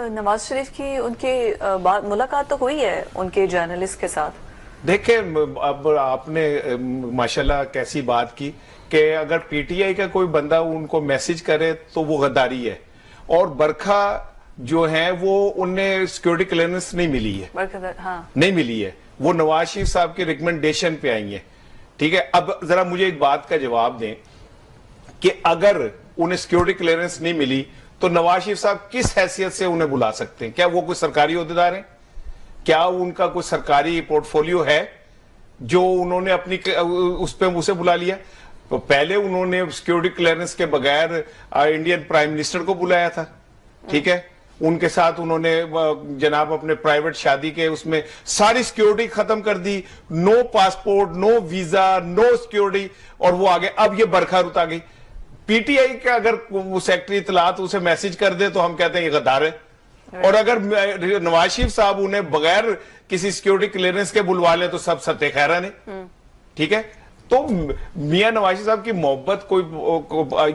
نواز شریف کی ان کی ملاقات تو ہوئی ہے ان کے جرنلسٹ کے ساتھ. دیکھیں اب آپ نے ماشاءاللہ کیسی بات کی کہ اگر پی ٹی آئی کا کوئی بندہ ان کو میسج کرے تو وہ غداری ہے. اور برکھا جو ہیں وہ انہیں سیکیورٹی کلیئرنس نہیں ملی ہے, نہیں ملی ہے, وہ نواز شریف صاحب کی ریکمنڈیشن پہ آئی ہیں. ٹھیک ہے, اب ذرا مجھے ایک بات کا جواب دیں کہ اگر انہیں سیکیورٹی کلیئرنس نہیں ملی تو نواز شریف صاحب کس حیثیت سے انہیں بلا سکتے ہیں؟ کیا وہ کوئی سرکاری عہدیدار ہیں؟ کیا ان کا کوئی سرکاری پورٹ فولیو ہے جو انہوں نے اپنی اس پہ اسے بلا لیا؟ پہلے انہوں نے سیکیورٹی کلیئرنس کے بغیر انڈین پرائم منسٹر کو بلایا تھا. ٹھیک ہے, ان کے ساتھ انہوں نے جناب اپنے پرائیویٹ شادی کے اس میں ساری سیکیورٹی ختم کر دی, نو پاسپورٹ, نو ویزا, نو سیکیورٹی, اور وہ آگے. اب یہ برکھا رت آ گئی. پی ٹی آئی کا اگر وہ سیکٹری اطلاعات اسے میسج کر دے تو ہم کہتے ہیں یہ غدار ہے, اور اگر نواز شریف صاحب انہیں بغیر کسی سیکیورٹی کلیئرنس کے بلوا لیں تو سب ستہ خیرہ نہیں. ٹھیک ہے, تو میاں نواز شریف صاحب کی محبت کوئی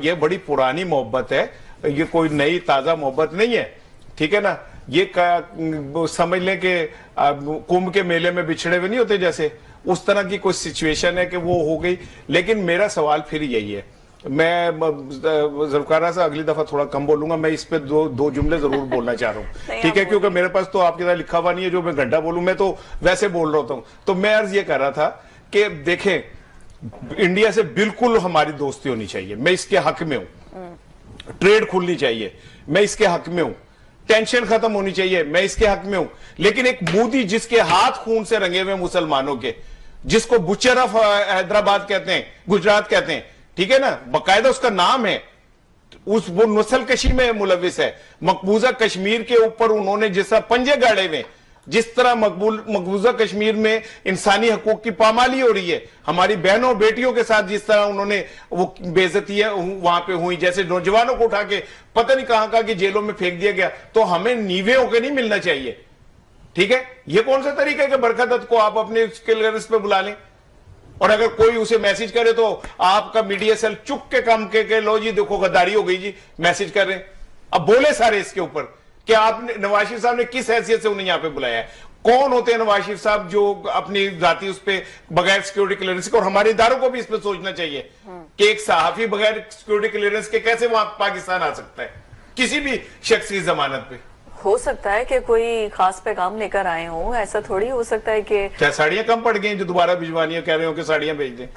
یہ بڑی پرانی محبت ہے, یہ کوئی نئی تازہ محبت نہیں ہے. ٹھیک ہے نا, یہ سمجھ لیں کہ کمبھ کے میلے میں بچھڑے ہوئے نہیں ہوتے جیسے, اس طرح کی کوئی سچویشن ہے کہ وہ ہو گئی. لیکن میرا سوال پھر یہی ہے, میں ذوالفقار سے اگلی دفعہ تھوڑا کم بولوں گا, میں اس پہ دو جملے ضرور بولنا چاہ رہا ہوں. ٹھیک ہے, کیونکہ میرے پاس تو آپ کے ساتھ لکھا ہوا نہیں ہے جو میں گھنٹہ بولوں, میں تو ویسے بول رہا ہوتا ہوں. تو میں عرض یہ کر رہا تھا کہ دیکھیں انڈیا سے بالکل ہماری دوستی ہونی چاہیے, میں اس کے حق میں ہوں. ٹریڈ کھلنی چاہیے, میں اس کے حق میں ہوں. ٹینشن ختم ہونی چاہیے, میں اس کے حق میں ہوں. لیکن ایک مودی جس کے ہاتھ خون سے رنگے ہوئے مسلمانوں کے, جس کو بچر آف حیدرآباد کہتے ہیں, گجرات کہتے ہیں, ٹھیک ہے نا, باقاعدہ اس کا نام ہے, وہ نسل کشی میں ملوث ہے. مقبوضہ کشمیر کے اوپر انہوں نے جس طرح پنجے گاڑے ہوئے, جس طرح مقبوضہ کشمیر میں انسانی حقوق کی پامالی ہو رہی ہے, ہماری بہنوں بیٹیوں کے ساتھ جس طرح انہوں نے وہ بے عزتی ہے وہاں پہ ہوئی, جیسے نوجوانوں کو اٹھا کے پتہ نہیں کہاں کہاں کی جیلوں میں پھینک دیا گیا, تو ہمیں نیوے ہو کے نہیں ملنا چاہیے. ٹھیک ہے, یہ کون سا طریقہ ہے کہ برکھا دت کو آپ اپنے کلیئرنس پہ بلا لیں, اور اگر کوئی اسے میسج کرے تو آپ کا میڈیا سیل چک کے کام کہ لو جی دیکھو غداری ہو گئی جی, میسج کر رہے ہیں. اب بولے سارے اس کے اوپر کہ آپ نے نواز شریف صاحب نے کس حیثیت سے انہیں یہاں پہ بلایا ہے. کون ہوتے ہیں نواز شریف صاحب جو اپنی ذاتی اس پہ بغیر سیکیورٹی کلیئرنس کے, اور ہمارے اداروں کو بھی اس پہ سوچنا چاہیے کہ ایک صحافی بغیر سیکیورٹی کلیئرنس کے کیسے وہاں پاکستان آ سکتا ہے کسی بھی شخص کی ضمانت پہ. ہو سکتا ہے کہ کوئی خاص پیغام لے کر آئے ہوں, ایسا تھوڑی ہو سکتا ہے کہ کیا ساڑیاں کم پڑ گئی جو دوبارہ بھجوانی کہہ رہے ہو کہ ساڑیاں بھیج دیں.